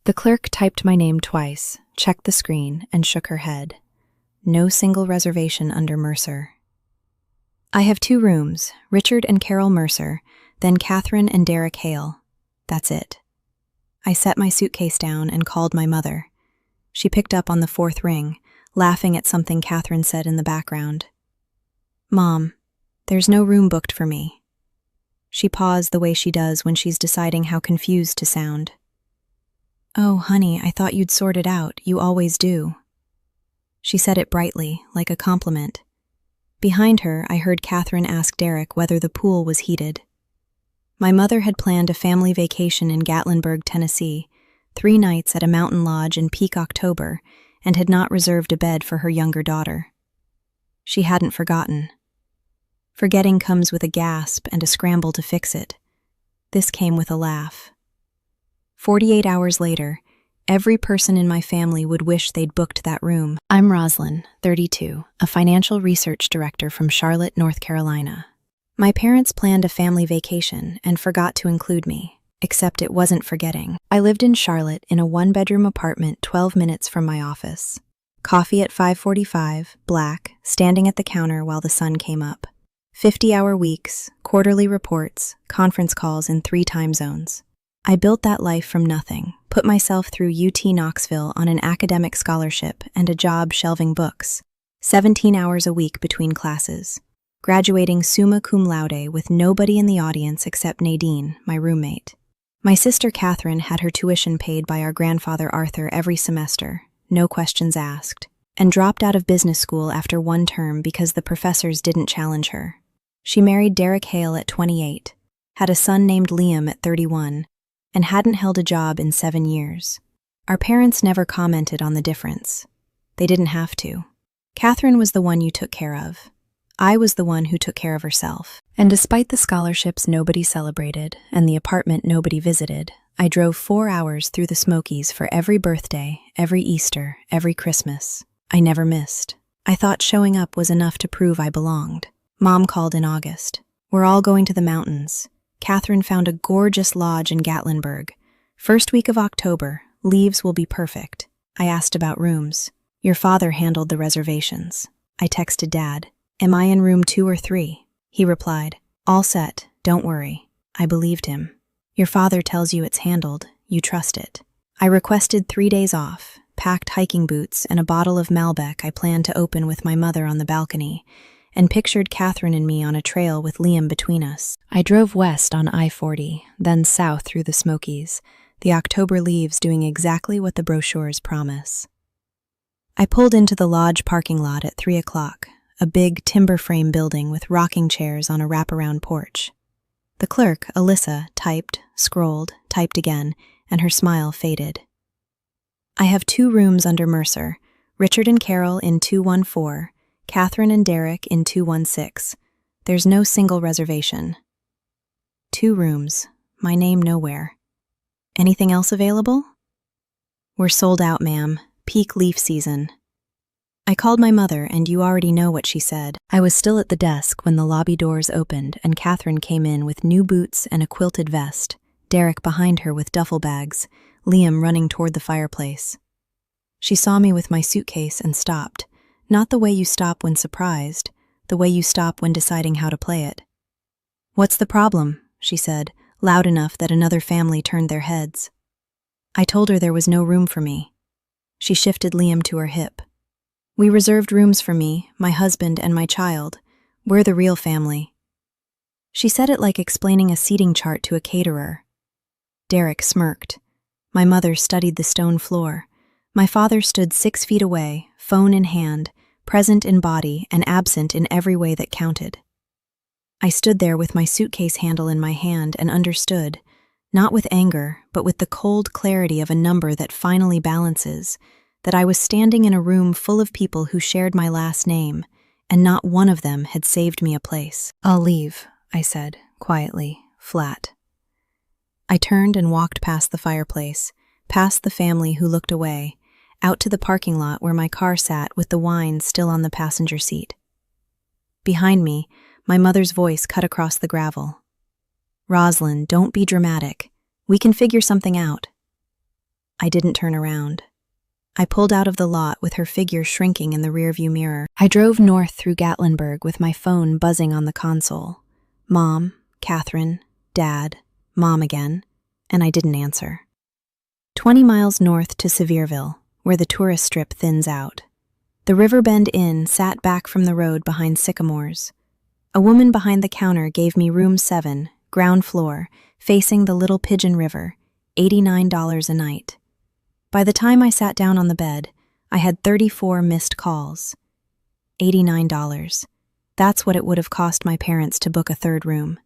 The clerk typed my name twice, checked the screen, and shook her head. No single reservation under Mercer. I have 2 rooms, Richard and Carol Mercer, then Catherine and Derek Hale. That's it. I set my suitcase down and called my mother. She picked up on the 4th ring, laughing at something Catherine said in the background. "Mom, there's no room booked for me." She paused the way she does when she's deciding how confused to sound. "Oh, honey, I thought you'd sort it out. You always do." She said it brightly, like a compliment. Behind her, I heard Catherine ask Derek whether the pool was heated. My mother had planned a family vacation in Gatlinburg, Tennessee, 3 nights at a mountain lodge in peak October, and had not reserved a bed for her younger daughter. She hadn't forgotten. Forgetting comes with a gasp and a scramble to fix it. This came with a laugh. 48 hours later, every person in my family would wish they'd booked that room. I'm Roslyn, 32, a financial research director from Charlotte, North Carolina. My parents planned a family vacation and forgot to include me, except it wasn't forgetting. I lived in Charlotte in a 1-bedroom apartment 12 minutes from my office. Coffee at 5:45, black, standing at the counter while the sun came up. 50-hour weeks, quarterly reports, conference calls in 3 time zones. I built that life from nothing, put myself through UT Knoxville on an academic scholarship and a job shelving books, 17 hours a week between classes, graduating summa cum laude with nobody in the audience except Nadine, my roommate. My sister Catherine had her tuition paid by our grandfather Arthur every semester, no questions asked, and dropped out of business school after 1 term because the professors didn't challenge her. She married Derek Hale at 28, had a son named Liam at 31, and hadn't held a job in 7 years. Our parents never commented on the difference. They didn't have to. Catherine was the one you took care of. I was the one who took care of herself. And despite the scholarships nobody celebrated and the apartment nobody visited, I drove 4 hours through the Smokies for every birthday, every Easter, every Christmas. I never missed. I thought showing up was enough to prove I belonged. Mom called in August. "We're all going to the mountains. Catherine found a gorgeous lodge in Gatlinburg. First week of October, leaves will be perfect." I asked about rooms. "Your father handled the reservations." I texted Dad. "Am I in room 2 or 3? He replied, "All set, don't worry." I believed him. "Your father tells you it's handled, you trust it." I requested 3 days off, packed hiking boots and a bottle of Malbec I planned to open with my mother on the balcony, and pictured Catherine and me on a trail with Liam between us. I drove west on I-40, then south through the Smokies, the October leaves doing exactly what the brochures promise. I pulled into the lodge parking lot at 3 o'clock, a big timber frame building with rocking chairs on a wraparound porch. The clerk, Alyssa, typed, scrolled, typed again, and her smile faded. "I have 2 rooms under Mercer, Richard and Carol in 214, Catherine and Derek in 216. There's no single reservation." 2 rooms, my name nowhere. "Anything else available?" "We're sold out, ma'am. Peak leaf season." I called my mother, and you already know what she said. I was still at the desk when the lobby doors opened and Catherine came in with new boots and a quilted vest, Derek behind her with duffel bags, Liam running toward the fireplace. She saw me with my suitcase and stopped. Not the way you stop when surprised, the way you stop when deciding how to play it. "What's the problem?" she said, loud enough that another family turned their heads. I told her there was no room for me. She shifted Liam to her hip. "We reserved rooms for me, my husband, and my child. We're the real family." She said it like explaining a seating chart to a caterer. Derek smirked. My mother studied the stone floor. My father stood 6 feet away, phone in hand, present in body and absent in every way that counted. I stood there with my suitcase handle in my hand and understood, not with anger, but with the cold clarity of a number that finally balances, that I was standing in a room full of people who shared my last name, and not one of them had saved me a place. "I'll leave," I said, quietly, flat. I turned and walked past the fireplace, past the family who looked away, out to the parking lot where my car sat with the wine still on the passenger seat. Behind me, my mother's voice cut across the gravel. "Roslyn, don't be dramatic. We can figure something out." I didn't turn around. I pulled out of the lot with her figure shrinking in the rearview mirror. I drove north through Gatlinburg with my phone buzzing on the console. Mom, Catherine, Dad, Mom again, and I didn't answer. 20 miles north to Sevierville, where the tourist strip thins out. The Riverbend Inn sat back from the road behind sycamores. A woman behind the counter gave me room 7, ground floor, facing the Little Pigeon River, $89 a night. By the time I sat down on the bed, I had 34 missed calls. $89. That's what it would have cost my parents to book a third room.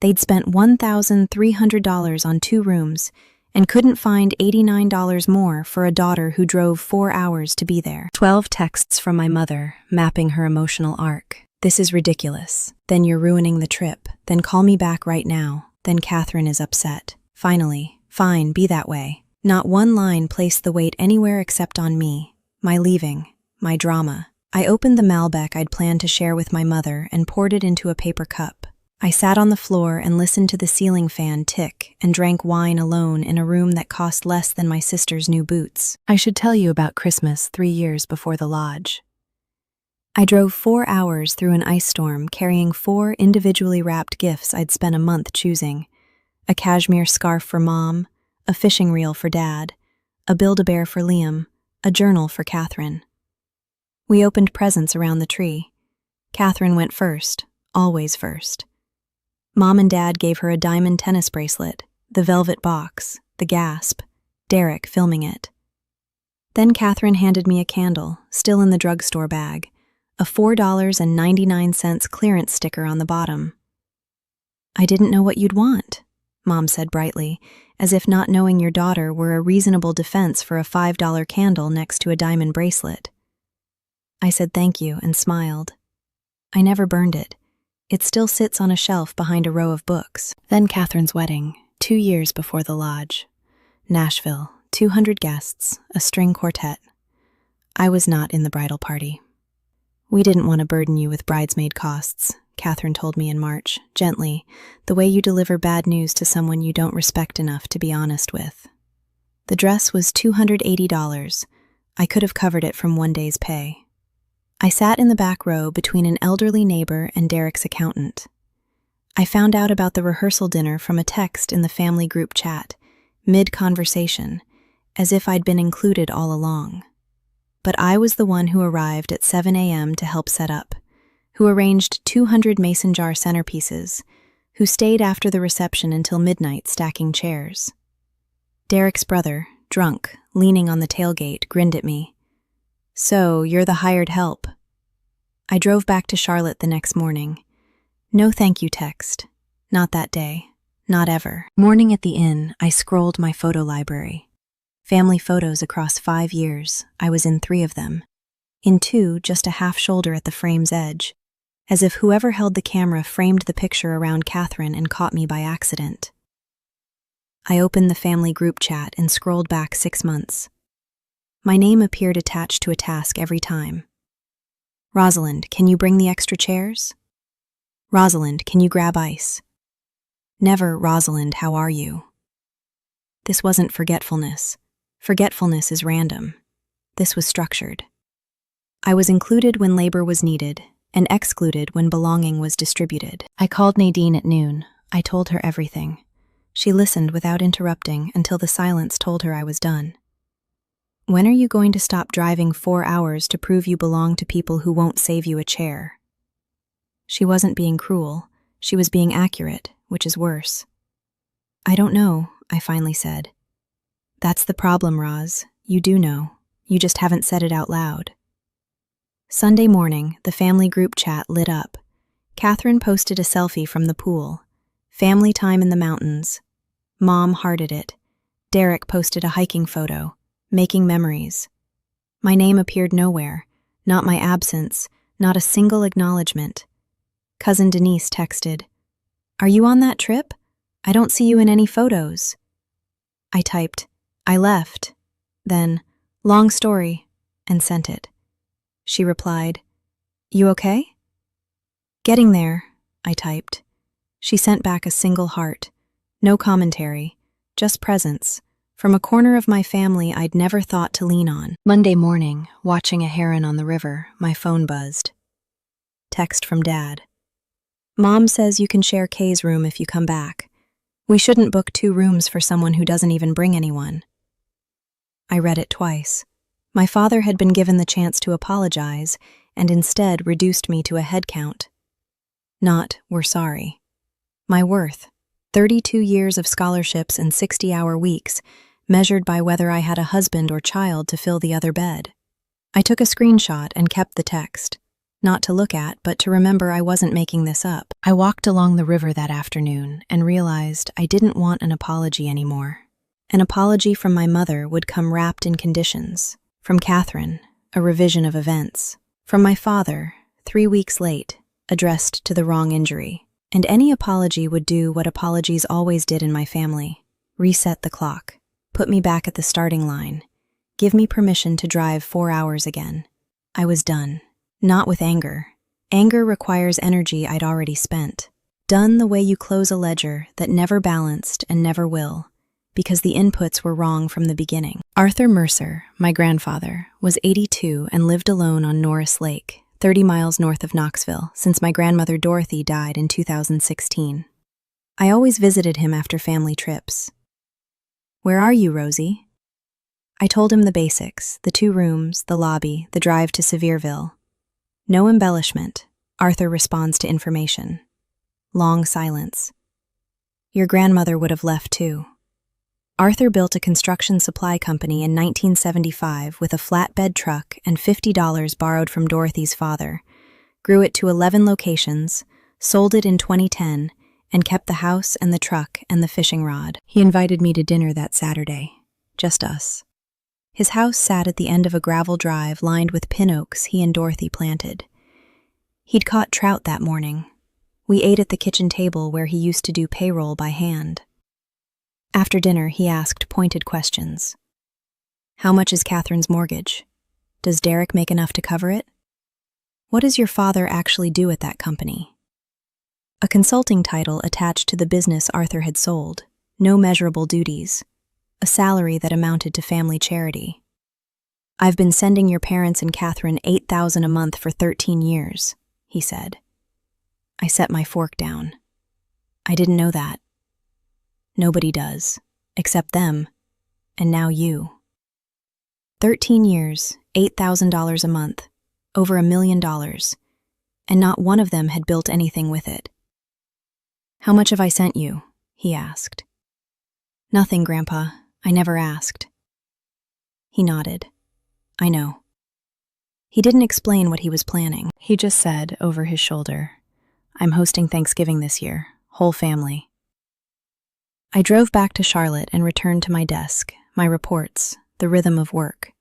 They'd spent $1,300 on 2 rooms and couldn't find $89 more for a daughter who drove 4 hours to be there. 12 texts from my mother, mapping her emotional arc. This is ridiculous. Then you're ruining the trip. Then call me back right now. Then Catherine is upset. Finally, fine, be that way. Not one line placed the weight anywhere except on me, my leaving, my drama. I opened the Malbec I'd planned to share with my mother and poured it into a paper cup. I sat on the floor and listened to the ceiling fan tick and drank wine alone in a room that cost less than my sister's new boots. I should tell you about Christmas 3 years before the lodge. I drove 4 hours through an ice storm carrying 4 individually wrapped gifts I'd spent a month choosing. A cashmere scarf for Mom, a fishing reel for Dad, a Build-A-Bear for Liam, a journal for Catherine. We opened presents around the tree. Catherine went first, always first. Mom and Dad gave her a diamond tennis bracelet, the velvet box, the gasp, Derek filming it. Then Catherine handed me a candle, still in the drugstore bag, a $4.99 clearance sticker on the bottom. I didn't know what you'd want, Mom said brightly, as if not knowing your daughter were a reasonable defense for a $5 candle next to a diamond bracelet. I said thank you and smiled. I never burned it. It still sits on a shelf behind a row of books. Then Catherine's wedding, 2 years before the lodge. Nashville, 200 guests, a string quartet. I was not in the bridal party. We didn't want to burden you with bridesmaid costs, Catherine told me in March, gently, the way you deliver bad news to someone you don't respect enough to be honest with. The dress was $280. I could have covered it from one day's pay. I sat in the back row between an elderly neighbor and Derek's accountant. I found out about the rehearsal dinner from a text in the family group chat, mid-conversation, as if I'd been included all along. But I was the one who arrived at 7 a.m. to help set up, who arranged 200 mason jar centerpieces, who stayed after the reception until midnight stacking chairs. Derek's brother, drunk, leaning on the tailgate, grinned at me. So, you're the hired help. I drove back to Charlotte the next morning. No thank you text. Not that day. Not ever. Morning at the inn, I scrolled my photo library. Family photos across 5 years. I was in 3 of them. In 2, just a half shoulder at the frame's edge, as if whoever held the camera framed the picture around Catherine and caught me by accident. I opened the family group chat and scrolled back 6 months. My name appeared attached to a task every time. Rosalind, can you bring the extra chairs? Rosalind, can you grab ice? Never, Rosalind, how are you? This wasn't forgetfulness. Forgetfulness is random. This was structured. I was included when labor was needed, and excluded when belonging was distributed. I called Nadine at noon. I told her everything. She listened without interrupting until the silence told her I was done. When are you going to stop driving 4 hours to prove you belong to people who won't save you a chair? She wasn't being cruel. She was being accurate, which is worse. I don't know, I finally said. That's the problem, Roz. You do know. You just haven't said it out loud. Sunday morning, the family group chat lit up. Catherine posted a selfie from the pool. Family time in the mountains. Mom hearted it. Derek posted a hiking photo. Making memories. My name appeared nowhere. Not my absence. Not a single acknowledgement. Cousin Denise texted, "Are you on that trip? I don't see you in any photos." I typed, "I left." Then, "Long story," and sent it. She replied, "You okay?" "Getting there," I typed. She sent back a single heart. No commentary, just presence, from a corner of my family I'd never thought to lean on. Monday morning, watching a heron on the river, my phone buzzed. Text from Dad. Mom says you can share Kay's room if you come back. We shouldn't book 2 rooms for someone who doesn't even bring anyone. I read it twice. My father had been given the chance to apologize and instead reduced me to a head count. Not, we're sorry. My worth, 32 years of scholarships and 60-hour weeks, measured by whether I had a husband or child to fill the other bed. I took a screenshot and kept the text. Not to look at, but to remember I wasn't making this up. I walked along the river that afternoon and realized I didn't want an apology anymore. An apology from my mother would come wrapped in conditions. From Catherine, a revision of events. From my father, 3 weeks late, addressed to the wrong injury. And any apology would do what apologies always did in my family. Reset the clock. Put me back at the starting line. Give me permission to drive 4 hours again. I was done. Not with anger. Anger requires energy I'd already spent. Done the way you close a ledger that never balanced and never will, because the inputs were wrong from the beginning. Arthur Mercer, my grandfather, was 82 and lived alone on Norris Lake, 30 miles north of Knoxville, since my grandmother Dorothy died in 2016. I always visited him after family trips. Where are you, Rosie? I told him the basics, the 2 rooms, the lobby, the drive to Sevierville. No embellishment. Arthur responds to information. Long silence. Your grandmother would have left too. Arthur built a construction supply company in 1975 with a flatbed truck and $50 borrowed from Dorothy's father, grew it to 11 locations, sold it in 2010, and kept the house and the truck and the fishing rod. He invited me to dinner that Saturday. Just us. His house sat at the end of a gravel drive lined with pin oaks he and Dorothy planted. He'd caught trout that morning. We ate at the kitchen table where he used to do payroll by hand. After dinner, he asked pointed questions. How much is Catherine's mortgage? Does Derek make enough to cover it? What does your father actually do at that company? A consulting title attached to the business Arthur had sold. No measurable duties. A salary that amounted to family charity. I've been sending your parents and Catherine $8,000 a month for 13 years, he said. I set my fork down. I didn't know that. Nobody does, except them, and now you. 13 years, $8,000 a month, over $1 million, and not one of them had built anything with it. How much have I sent you? He asked. Nothing, Grandpa. I never asked. He nodded. I know. He didn't explain what he was planning. He just said, over his shoulder, I'm hosting Thanksgiving this year, whole family. I drove back to Charlotte and returned to my desk, my reports, the rhythm of work.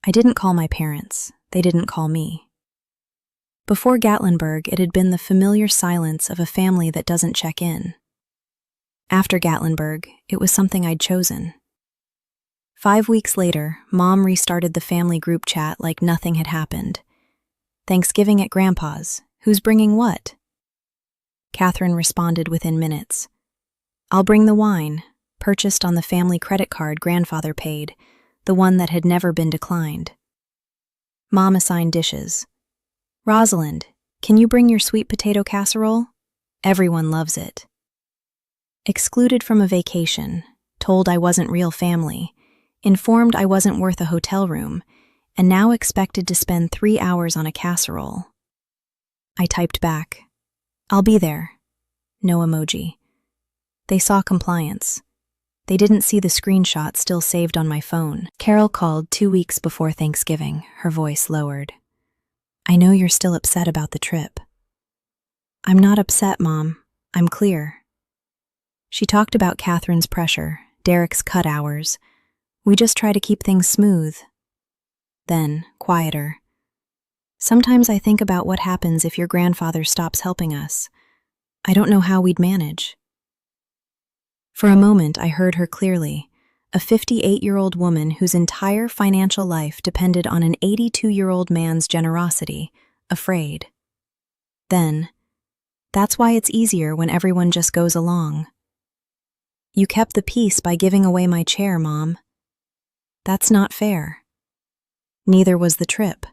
I didn't call my parents. They didn't call me. Before Gatlinburg, it had been the familiar silence of a family that doesn't check in. After Gatlinburg, it was something I'd chosen. 5 weeks later, Mom restarted the family group chat like nothing had happened. Thanksgiving at Grandpa's. Who's bringing what? Catherine responded within minutes. I'll bring the wine, purchased on the family credit card Grandfather paid, the one that had never been declined. Mom assigned dishes. Rosalind, can you bring your sweet potato casserole? Everyone loves it. Excluded from a vacation, told I wasn't real family, informed I wasn't worth a hotel room, and now expected to spend 3 hours on a casserole. I typed back, I'll be there. No emoji. They saw compliance. They didn't see the screenshot still saved on my phone. Carol called 2 weeks before Thanksgiving, her voice lowered. I know you're still upset about the trip. I'm not upset, Mom. I'm clear. She talked about Catherine's pressure, Derek's cut hours. We just try to keep things smooth. Then, quieter. Sometimes I think about what happens if your grandfather stops helping us. I don't know how we'd manage. For a moment, I heard her clearly, a 58-year-old woman whose entire financial life depended on an 82-year-old man's generosity, afraid. Then, that's why it's easier when everyone just goes along. You kept the peace by giving away my chair, Mom. That's not fair. Neither was the trip.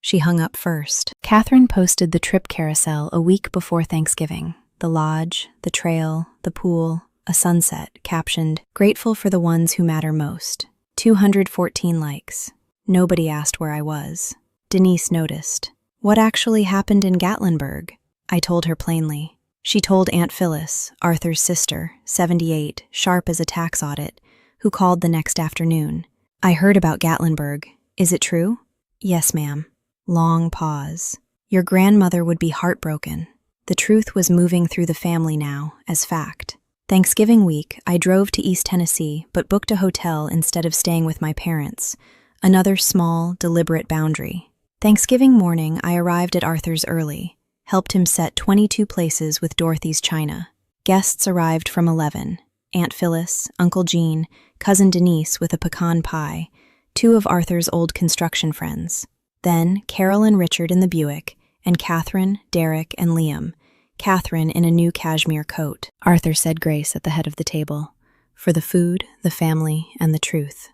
She hung up first. Catherine posted the trip carousel a week before Thanksgiving. The lodge, the trail, the pool, a sunset, captioned, "Grateful for the ones who matter most." 214 likes. Nobody asked where I was. Denise noticed. "What actually happened in Gatlinburg?" I told her plainly. She told Aunt Phyllis, Arthur's sister, 78, sharp as a tax audit, who called the next afternoon. "I heard about Gatlinburg. Is it true?" "Yes, ma'am." Long pause. "Your grandmother would be heartbroken." The truth was moving through the family now, as fact. Thanksgiving week, I drove to East Tennessee, but booked a hotel instead of staying with my parents. Another small, deliberate boundary. Thanksgiving morning, I arrived at Arthur's early, helped him set 22 places with Dorothy's china. Guests arrived from 11. Aunt Phyllis, Uncle Gene, Cousin Denise with a pecan pie, 2 of Arthur's old construction friends. Then Carol and Richard in the Buick, and Catherine, Derek, and Liam. Catherine in a new cashmere coat. Arthur said grace at the head of the table, for the food, the family, and the truth.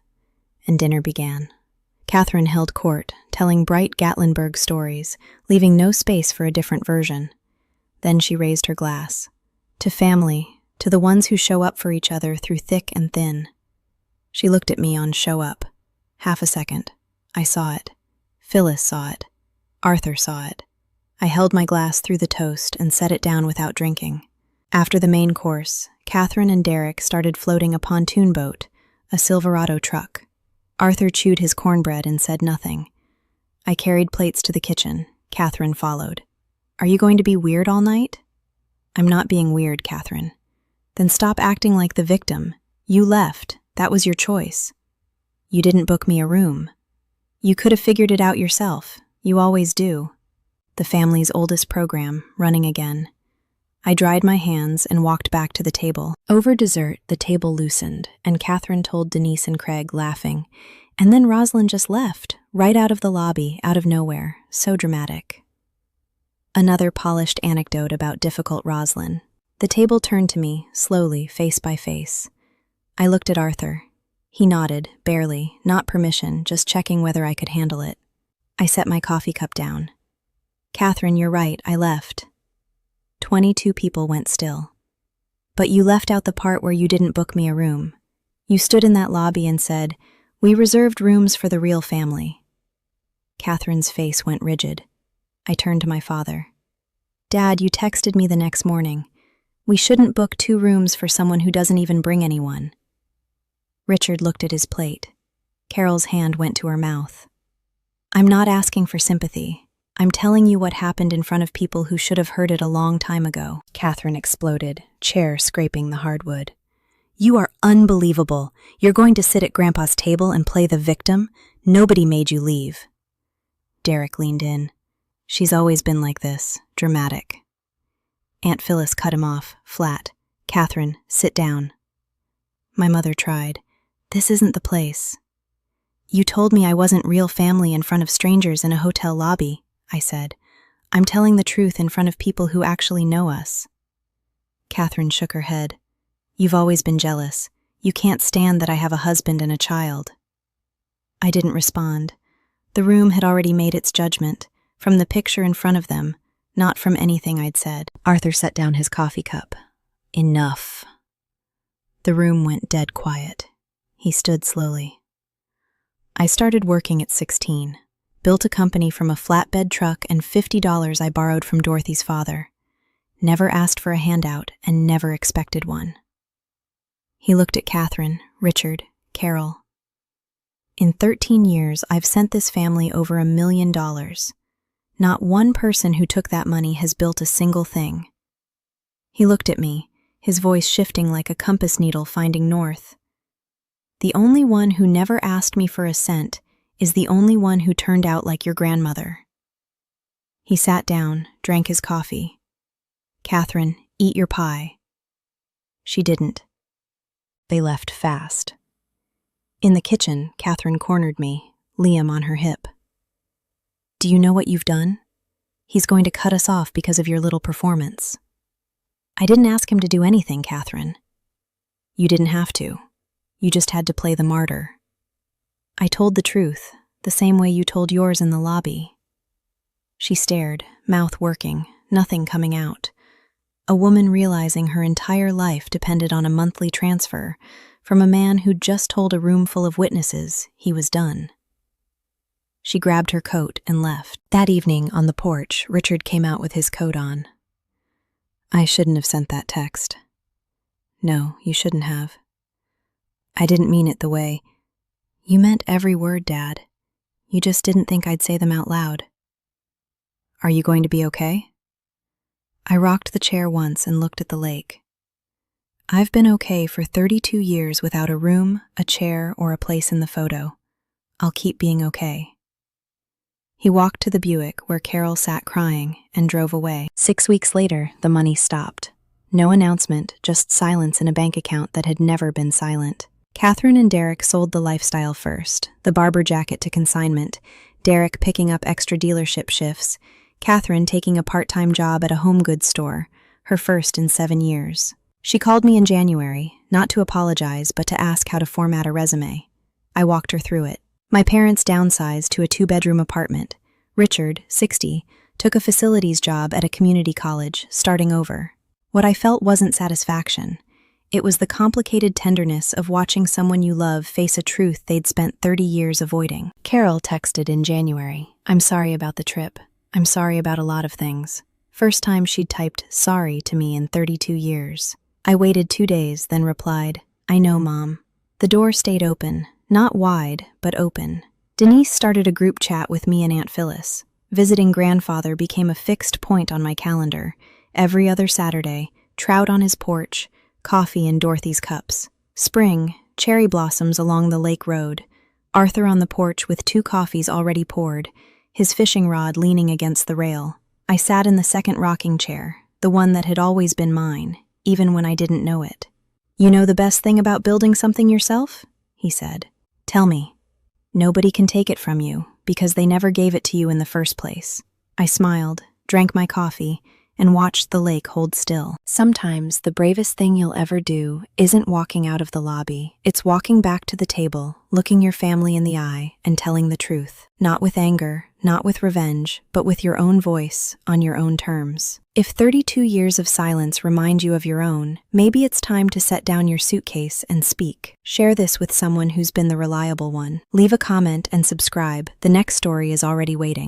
And dinner began. Catherine held court, telling bright Gatlinburg stories, leaving no space for a different version. Then she raised her glass. To family, to the ones who show up for each other through thick and thin. She looked at me on show up. Half a second. I saw it. Phyllis saw it. Arthur saw it. I held my glass through the toast and set it down without drinking. After the main course, Catherine and Derek started floating a pontoon boat, a Silverado truck. Arthur chewed his cornbread and said nothing. I carried plates to the kitchen. Catherine followed. "Are you going to be weird all night?" "I'm not being weird, Catherine." "Then stop acting like the victim. You left. That was your choice." "You didn't book me a room." "You could have figured it out yourself. You always do." The family's oldest program, running again. I dried my hands and walked back to the table. Over dessert, the table loosened, and Catherine told Denise and Craig, laughing. And then Roslyn just left, right out of the lobby, out of nowhere. So dramatic. Another polished anecdote about difficult Roslyn. The table turned to me, slowly, face by face. I looked at Arthur. He nodded, barely, not permission, just checking whether I could handle it. I set my coffee cup down. "Catherine, you're right, I left." 22 people went still. "But you left out the part where you didn't book me a room. You stood in that lobby and said, 'We reserved rooms for the real family.'" Catherine's face went rigid. I turned to my father. "Dad, you texted me the next morning. We shouldn't book 2 rooms for someone who doesn't even bring anyone." Richard looked at his plate. Carol's hand went to her mouth. "I'm not asking for sympathy. I'm telling you what happened in front of people who should have heard it a long time ago." Catherine exploded, chair scraping the hardwood. "You are unbelievable. You're going to sit at Grandpa's table and play the victim? Nobody made you leave." Derek leaned in. "She's always been like this, dramatic." Aunt Phyllis cut him off, flat. "Catherine, sit down." My mother tried. "This isn't the place." "You told me I wasn't real family in front of strangers in a hotel lobby," I said. "I'm telling the truth in front of people who actually know us." Catherine shook her head. "You've always been jealous. You can't stand that I have a husband and a child." I didn't respond. The room had already made its judgment, from the picture in front of them, not from anything I'd said. Arthur set down his coffee cup. "Enough." The room went dead quiet. He stood slowly. "I started working at 16. Built a company from a flatbed truck and $50 I borrowed from Dorothy's father. Never asked for a handout and never expected one." He looked at Catherine, Richard, Carol. "In 13 years, I've sent this family over $1 million. Not one person who took that money has built a single thing." He looked at me, his voice shifting like a compass needle finding north. "The only one who never asked me for a cent is the only one who turned out like your grandmother." He sat down, drank his coffee. "Catherine, eat your pie." She didn't. They left fast. In the kitchen, Catherine cornered me, Liam on her hip. "Do you know what you've done? He's going to cut us off because of your little performance." "I didn't ask him to do anything, Catherine." You didn't have to. You just had to play the martyr. I told the truth, the same way you told yours in the lobby. She stared, mouth working, nothing coming out. A woman realizing her entire life depended on a monthly transfer from a man who'd just told a room full of witnesses he was done. She grabbed her coat and left. That evening, on the porch, Richard came out with his coat on. I shouldn't have sent that text. No, you shouldn't have. I didn't mean it the way. You meant every word, Dad. You just didn't think I'd say them out loud. Are you going to be okay? I rocked the chair once and looked at the lake. I've been okay for 32 years without a room, a chair, or a place in the photo. I'll keep being okay. He walked to the Buick where Carol sat crying and drove away. 6 weeks later, the money stopped. No announcement, just silence in a bank account that had never been silent. Catherine and Derek sold the lifestyle first, the barber jacket to consignment, Derek picking up extra dealership shifts, Catherine taking a part-time job at a home goods store, her first in 7 years. She called me in January, not to apologize, but to ask how to format a resume. I walked her through it. My parents downsized to a 2-bedroom apartment. Richard, 60, took a facilities job at a community college, starting over. What I felt wasn't satisfaction. It was the complicated tenderness of watching someone you love face a truth they'd spent 30 years avoiding. Carol texted in January, "I'm sorry about the trip. I'm sorry about a lot of things." First time she'd typed sorry to me in 32 years. I waited 2 days, then replied, "I know, Mom." The door stayed open, not wide, but open. Denise started a group chat with me and Aunt Phyllis. Visiting grandfather became a fixed point on my calendar. Every other Saturday, trout on his porch, coffee in Dorothy's cups. Spring, cherry blossoms along the lake road. Arthur on the porch with 2 coffees already poured, his fishing rod leaning against the rail. I sat in the second rocking chair, the one that had always been mine, even when I didn't know it. "You know the best thing about building something yourself?" he said. "Tell me." "Nobody can take it from you, because they never gave it to you in the first place." I smiled, drank my coffee, and watched the lake hold still. Sometimes the bravest thing you'll ever do isn't walking out of the lobby. It's walking back to the table, looking your family in the eye, and telling the truth. Not with anger, not with revenge, but with your own voice, on your own terms. If 32 years of silence remind you of your own, maybe it's time to set down your suitcase and speak. Share this with someone who's been the reliable one. Leave a comment and subscribe. The next story is already waiting.